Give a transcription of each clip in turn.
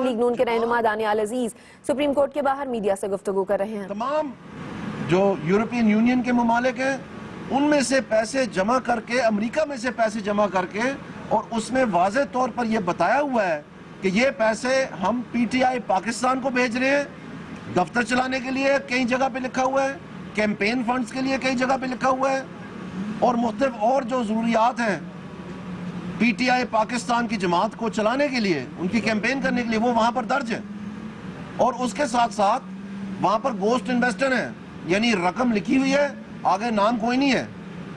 League نون کے رہنما دانیال عزیز supreme court کے باہر میڈیا سے گفتگو کر رہے ہیں۔ تمام جو یورپین یونین کے ممالک ہیں ان میں سے پیسے جمع کر کے، امریکہ میں سے پیسے جمع کر کے، اور اس میں واضح طور پر یہ بتایا ہوا ہے کہ یہ پیسے ہم پی ٹی آئی پاکستان کو بھیج رہے ہیں، دفتر چلانے کے لیے کئی جگہ پہ لکھا ہوا ہے، کیمپین فنڈز کے لیے کئی جگہ پہ لکھا ہوا ہے، اور مختلف اور جو ضروریات ہیں پی ٹی آئی پاکستان کی جماعت کو چلانے کے لیے، ان کی کیمپین کرنے کے لیے، وہ وہاں پر درج ہے۔ اور اس کے ساتھ ساتھ وہاں پر گوسٹ انویسٹر ہیں، یعنی رقم لکھی ہوئی ہے، آگے نام کوئی نہیں ہے،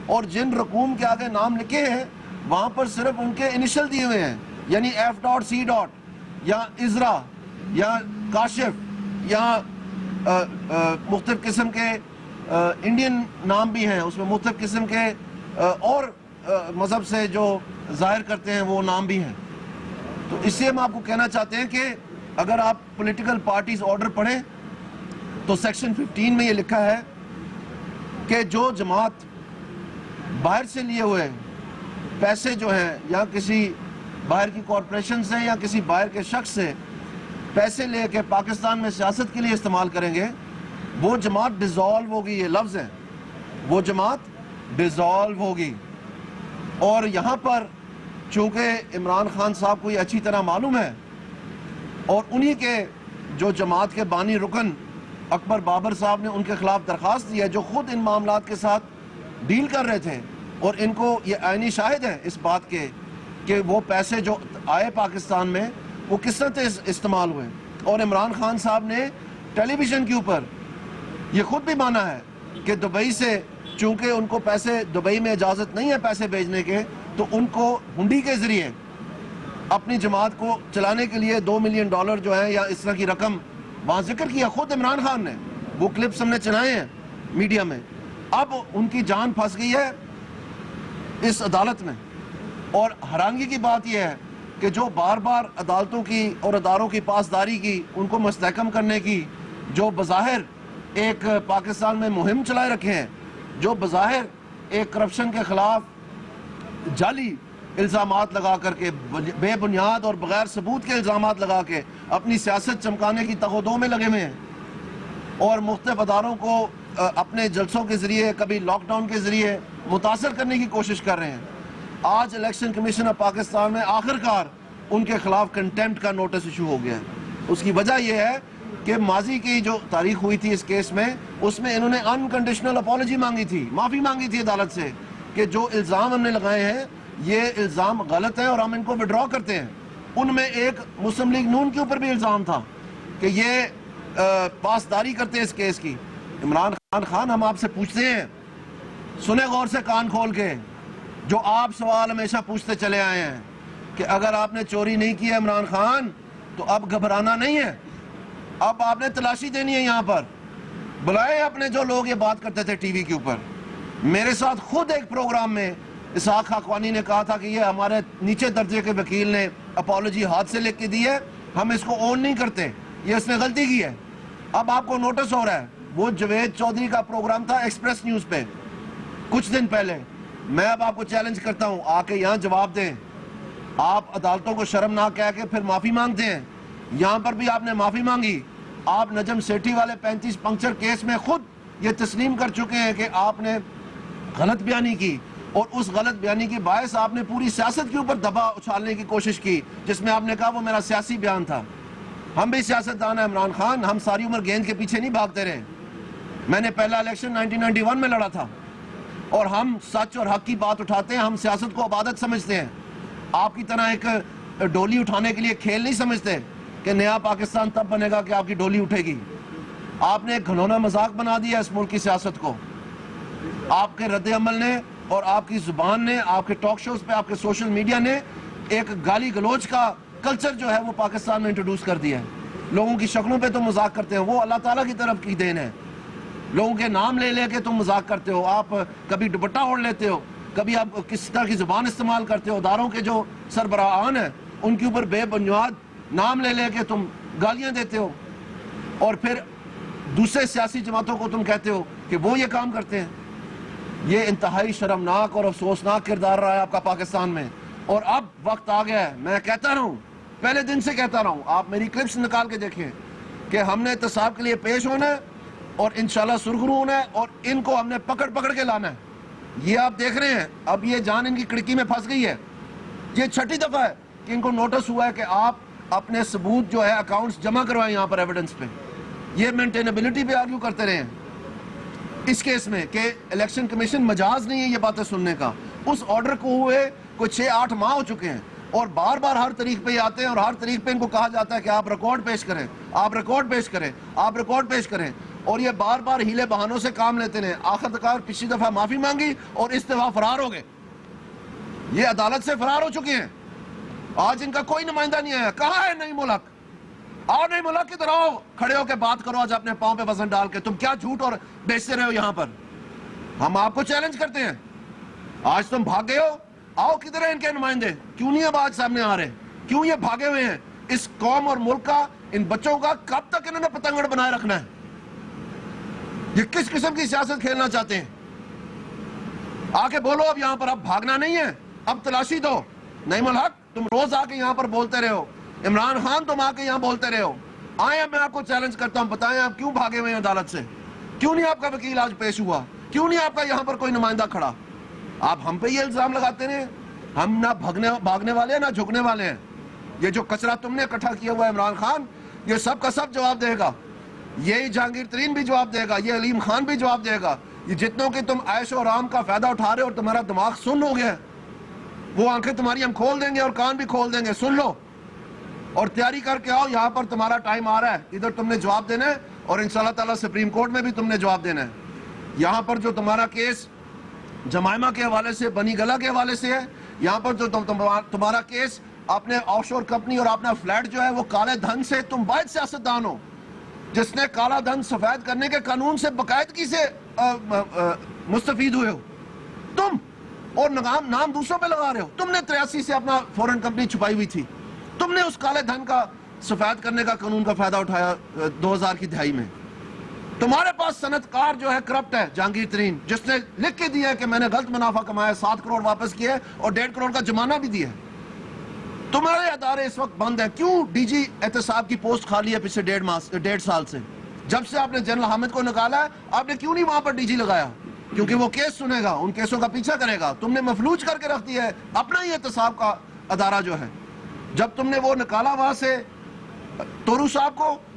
اور جن رقوم کے آگے نام لکھے ہیں وہاں پر صرف ان کے انیشل دیے ہوئے ہیں، یعنی F.C. یا عزرا یا کاشف یا مختلف قسم کے انڈین نام بھی ہیں، اس میں مختلف قسم کے اور مذہب سے جو ظاہر کرتے ہیں وہ نام بھی ہیں۔ تو اس سے ہم آپ کو کہنا چاہتے ہیں کہ اگر آپ پولیٹیکل پارٹیز آرڈر پڑھیں تو سیکشن 15 میں یہ لکھا ہے کہ جو جماعت باہر سے لیے ہوئے پیسے جو ہیں، یا کسی باہر کی کارپوریشن سے یا کسی باہر کے شخص سے پیسے لے کے پاکستان میں سیاست کے لیے استعمال کریں گے، وہ جماعت ڈیزالو ہوگی، یہ لفظ ہے، وہ جماعت ڈیزالو ہوگی۔ اور یہاں پر چونکہ عمران خان صاحب کو یہ اچھی طرح معلوم ہے، اور انہی کے جو جماعت کے بانی رکن اکبر بابر صاحب نے ان کے خلاف درخواست دی ہے، جو خود ان معاملات کے ساتھ ڈیل کر رہے تھے، اور ان کو یہ عینی شاہد ہے اس بات کے کہ وہ پیسے جو آئے پاکستان میں وہ کس طرح استعمال ہوئے۔ اور عمران خان صاحب نے ٹیلی ویژن کے اوپر یہ خود بھی مانا ہے کہ دبئی سے، چونکہ ان کو پیسے دبئی میں اجازت نہیں ہے پیسے بھیجنے کے، تو ان کو ہنڈی کے ذریعے اپنی جماعت کو چلانے کے لیے $2 ملین جو ہے یا اس طرح کی رقم وہاں ذکر کیا خود عمران خان نے، وہ کلپس ہم نے چلائے ہیں میڈیا میں۔ اب ان کی جان پھنس گئی ہے اس عدالت میں، اور حیرانگی کی بات یہ ہے کہ جو بار بار عدالتوں کی اور اداروں کی پاسداری کی، ان کو مستحکم کرنے کی جو بظاہر ایک پاکستان میں مہم چلائے رکھے ہیں، جو بظاہر ایک کرپشن کے خلاف جعلی الزامات لگا کر کے، بے بنیاد اور بغیر ثبوت کے الزامات لگا کے اپنی سیاست چمکانے کی تگ و دو میں لگے ہوئے ہیں، اور مختلف اداروں کو اپنے جلسوں کے ذریعے، کبھی لاک ڈاؤن کے ذریعے متاثر کرنے کی کوشش کر رہے ہیں۔ آج الیکشن کمیشن آف پاکستان میں آخرکار ان کے خلاف کنٹیمپٹ کا نوٹس ایشو ہو گیا ہے۔ اس کی وجہ یہ ہے کہ ماضی کی جو تاریخ ہوئی تھی اس کیس میں، اس میں انہوں نے انکنڈیشنل اپالوجی مانگی تھی، معافی مانگی تھی عدالت سے کہ جو الزام ہم نے لگائے ہیں یہ الزام غلط ہیں اور ہم ان کو وڈرا کرتے ہیں۔ ان میں ایک مسلم لیگ نون کے اوپر بھی الزام تھا کہ یہ پاسداری کرتے ہیں اس کیس کی۔ عمران خان، ہم آپ سے پوچھتے ہیں، سنیں غور سے کان کھول کے، جو آپ سوال ہمیشہ پوچھتے چلے آئے ہیں کہ اگر آپ نے چوری نہیں کی ہے عمران خان تو اب گھبرانا نہیں ہے، اب آپ نے تلاشی دینی ہے، یہاں پر بلائے اپنے جو لوگ یہ بات کرتے تھے ٹی وی کے اوپر۔ میرے ساتھ خود ایک پروگرام میں اسحاق خاقوانی نے کہا تھا کہ یہ ہمارے نیچے درجے کے وکیل نے اپالوجی ہاتھ سے لکھ کے دی ہے، ہم اس کو اون نہیں کرتے، یہ اس نے غلطی کی ہے۔ اب آپ کو نوٹس ہو رہا ہے، وہ جوید چودھری کا پروگرام تھا ایکسپریس نیوز پہ کچھ دن پہلے، میں اب آپ کو چیلنج کرتا ہوں، آ کے یہاں جواب دیں۔ آپ عدالتوں کو شرمناک کہہ کے پھر معافی مانگتے ہیں، یہاں پر بھی آپ نے معافی مانگی۔ آپ نجم سیٹھی والے 35 پنکچر کیس میں خود یہ تسلیم کر چکے ہیں کہ آپ نے غلط بیانی کی، اور اس غلط بیانی کی باعث آپ نے پوری سیاست کے اوپر دبا اچھالنے کی کوشش کی، جس میں آپ نے کہا وہ میرا سیاسی بیان تھا۔ ہم بھی سیاستدان ہیں عمران خان، ہم ساری عمر گیند کے پیچھے نہیں بھاگتے رہے۔ میں نے پہلا الیکشن 1991 میں لڑا تھا، اور ہم سچ اور حق کی بات اٹھاتے ہیں، ہم سیاست کو عبادت سمجھتے ہیں، آپ کی طرح ایک ڈولی اٹھانے کے لیے کھیل نہیں سمجھتے کہ نیا پاکستان تب بنے گا کہ آپ کی ڈولی اٹھے گی۔ آپ نے ایک گھنونا مذاق بنا دیا اس ملک کی سیاست کو، آپ کے رد عمل نے اور آپ کی زبان نے، آپ کے ٹاک شوز پہ، آپ کے سوشل میڈیا نے ایک گالی گلوچ کا کلچر جو ہے وہ پاکستان میں انٹروڈیوس کر دیا ہے۔ لوگوں کی شکلوں پہ تم مذاق کرتے ہیں، وہ اللہ تعالیٰ کی طرف کی دین ہے۔ لوگوں کے نام لے لے کے تم مذاق کرتے ہو، آپ کبھی دوپٹہ اوڑھ لیتے ہو، کبھی آپ کس طرح کی زبان استعمال کرتے ہو، اداروں کے جو سربراہان ہیں ان کے اوپر بے بنیاد نام لے لے کے تم گالیاں دیتے ہو، اور پھر دوسرے سیاسی جماعتوں کو تم کہتے ہو کہ وہ یہ کام کرتے ہیں۔ یہ انتہائی شرمناک اور افسوسناک کردار رہا ہے آپ کا پاکستان میں، اور اب وقت آ گیا ہے، میں کہتا رہوں پہلے دن سے کہتا رہا ہوں, آپ میری کلپس نکال کے دیکھیں کہ ہم نے احتساب کے لیے پیش ہونا ہے اور انشاءاللہ سرخرو ہونا ہے, اور ان کو ہم نے پکڑ پکڑ کے لانا ہے. یہ آپ دیکھ رہے ہیں, اب یہ جان ان کی کھڑکی میں پھنس گئی ہے. یہ چھٹی دفعہ ہے کہ ان کو نوٹس ہوا ہے کہ آپ اپنے ثبوت جو ہے اکاؤنٹس جمع کروائیں یہاں پر ایویڈنس پہ. یہ مینٹینیبلٹی پہ آرگیو کرتے رہے ہیں اس کیس میں کہ الیکشن کمیشن مجاز نہیں ہے یہ باتیں سننے کا. اس آرڈر کو ہوئے کوئی 6-8 ماہ ہو چکے ہیں, اور بار بار ہر طریق پہ آتے ہیں, اور ہر طریق پہ ان کو کہا جاتا ہے کہ آپ ریکارڈ پیش کریں, آپ ریکارڈ پیش کریں, آپ ریکارڈ پیش کریں, اور یہ بار بار ہیلے بہانوں سے کام لیتے ہیں. آخر پچھلی دفعہ معافی مانگی اور اس دفعہ فرار ہو گئے. یہ عدالت سے فرار ہو چکے ہیں. آج ان کا کوئی نمائندہ نہیں آیا. کہاں ہے نئی ملک؟ آؤ نئی ملک ادھر آؤ, کھڑے ہو کے بات کرو آج اپنے پاؤں پہ وزن ڈال کے. تم کیا جھوٹ اور بیچتے رہے ہو یہاں پر؟ ہم آپ کو چیلنج کرتے ہیں. آج تم بھاگ گئے ہو, آؤ کدھر ہیں ان کے نمائندے؟ کیوں نہیں اب آج سامنے آ رہے؟ کیوں یہ بھاگے ہوئے ہیں؟ اس قوم اور ملک کا, ان بچوں کا کب تک انہوں نے پتنگڑ بنائے رکھنا ہے؟ یہ کس قسم کی سیاست کھیلنا چاہتے ہیں؟ آ کے بولو اب یہاں پر. اب بھاگنا نہیں ہے, اب تلاشی دو. نعیم الحق, تم روز آ کے یہاں پر بولتے رہے ہو. عمران خان, تم آ کے یہاں بولتے رہے ہو. آئیں, اب میں آپ کو چیلنج کرتا ہوں, بتائیں آپ کیوں بھاگے ہوئے ہیں عدالت سے؟ کیوں نہیں آپ کا وکیل آج پیش ہوا؟ کیوں نہیں آپ کا یہاں پر کوئی نمائندہ کھڑا؟ آپ ہم پہ یہ الزام لگاتے ہیں. ہم نہ بھاگنے والے ہیں نہ جھکنے والے ہیں. یہ جو کچرا تم نے اکٹھا کیا ہوا ہے عمران خان, یہ سب کا سب جواب دے گا. یہی جہانگیر ترین بھی جواب دے گا, یہ علیم خان بھی جواب دے گا. یہ جتنوں کہ تم عیش و آرام کا فائدہ اٹھا رہے ہو اور تمہارا دماغ سن ہو گیا ہے, وہ آنکھیں تمہاری ہم کھول دیں گے اور کان بھی کھول دیں گے. سن لو اور تیاری کر کے آؤ. یہاں پر تمہارا ٹائم آ رہا ہے, ادھر تم نے جواب دینا ہے, اور انشاءاللہ تعالیٰ سپریم کورٹ میں بھی تم نے جواب دینا ہے. یہاں پر جو تمہارا کیس جمائمہ کے حوالے سے, بنی گلہ کے حوالے سے ہے, یہاں پر جو تمہارا کیس اپنے آف شور کمپنی اور اپنا فلیٹ جو ہے وہ کالے دھن سے, تم واحد سیاستدان ہو جس نے کالا دھن سفید کرنے کے قانون سے باقاعدگی سے مستفید ہوئے ہو تم, اور نام دوسروں پہ لگا رہے ہو. تم نے 83 سے اپنا فورن کمپنی چھپائی ہوئی تھی. تم نے اس کالے دھن کا سفید کرنے کا قانون کا فائدہ اٹھایا 2000 کی دہائی میں. تمہارے پاس صنعت کار جو ہے کرپٹ ہے, جہانگیر ترین, جس نے لکھ کے دیا ہے کہ میں نے غلط منافع کمایا, 7 کروڑ واپس کیے اور 1.5 کروڑ کا جرمانہ بھی دیا. تمہارے ادارے اس وقت بند ہیں. کیوں ڈی جی احتساب کی پوسٹ خالی ہے پچھلے 1.5 سال سے؟ جب سے آپ نے جنرل حامد کو نکالا ہے, آپ نے کیوں نہیں وہاں پر ڈی جی لگایا؟ کیونکہ وہ کیس سنے گا, ان کیسوں کا پیچھا کرے گا. تم نے مفلوج کر کے رکھ دیا ہے اپنا ہی احتساب کا ادارہ جو ہے. جب تم نے وہ نکالا وہاں سے تورو صاحب کو, تو